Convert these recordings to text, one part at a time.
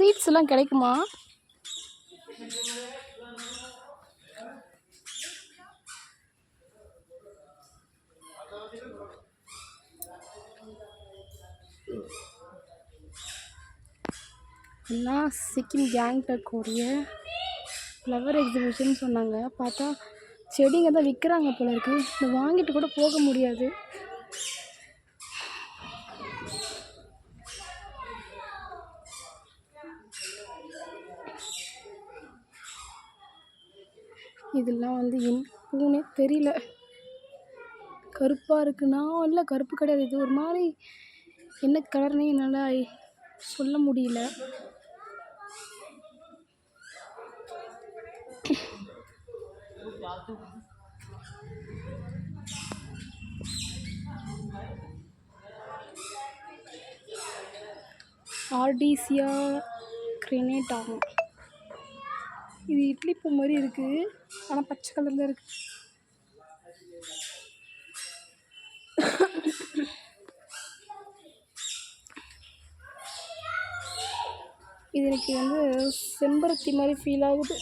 சீட்ஸ்லாம் கிடைக்குமா? எல்லாம் சிக்கிம் கேங்டாக் உடைய ஃப்ளவர் எக்ஸிபிஷன் சொன்னாங்க. பார்த்தா செடிங்க தான் விற்கிறாங்க போல இருக்குது. இதை வாங்கிட்டு கூட போக முடியாது. இதெல்லாம் வந்து என் பூனே தெரியல. கருப்பாக இருக்குன்னா இல்லை கருப்பு கிடையாது. இது ஒரு மாதிரி என்ன கலர்னே என்னால் சொல்ல முடியல. ஆர்டிசியா கிரெனேட்டா, இது இட்லி பூ மாதிரி இருக்குது, ஆனால் பச்சை கலரில் இருக்குது. இது எனக்கு வந்து செம்பருத்தி மாதிரி ஃபீல் ஆகுது.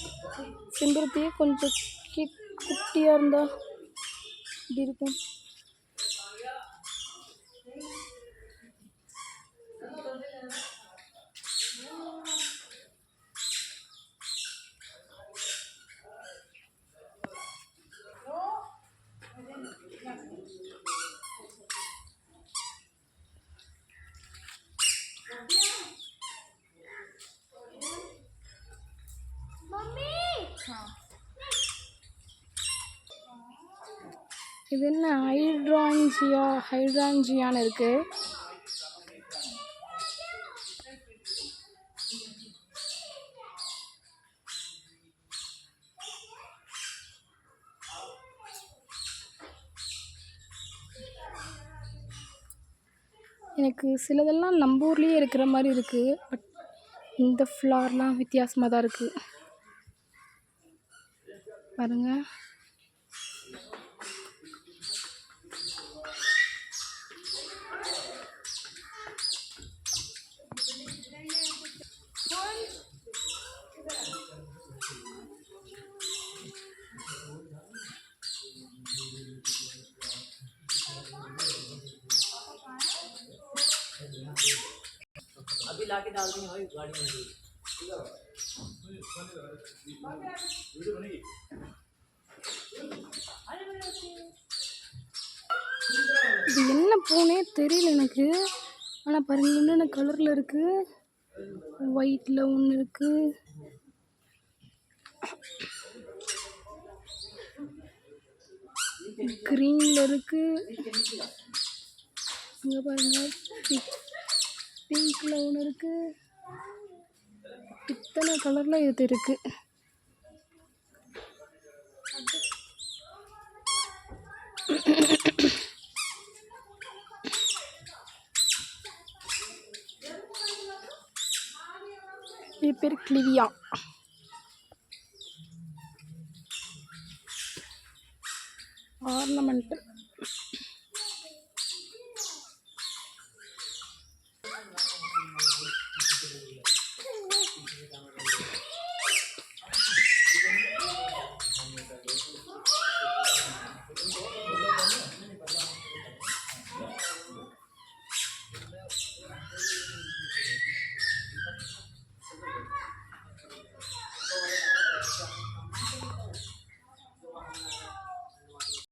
செம்பருத்தியே கொஞ்சம் குட்டியாக இருந்தால் இப்படி இருக்கும். இது என்ன ஹைட்ரான்ஜியான்னு இருக்குது. எனக்கு சிலதெல்லாம் நம்ம ஊர்லேயே இருக்கிற மாதிரி இருக்குது. பட் இந்த ஃப்ளார்லாம் வித்தியாசமாக தான் இருக்குது பாருங்கள். अभी लाके डाल देंगे भाई गाड़ी में। இது என்ன பூனே தெரியல எனக்கு. ஆனால் பாருங்கள் என்னென்ன கலரில் இருக்குது. ஒயிட்டில் ஒன்று இருக்குது, க்ரீனில் இருக்குது, இங்கே பாருங்கள் பிங்க்கில் ஒன்று இருக்குது. இத்தனை கலரில் இது இருக்குது. இது பேர் கிளிவியா. ஆர்னமெண்ட்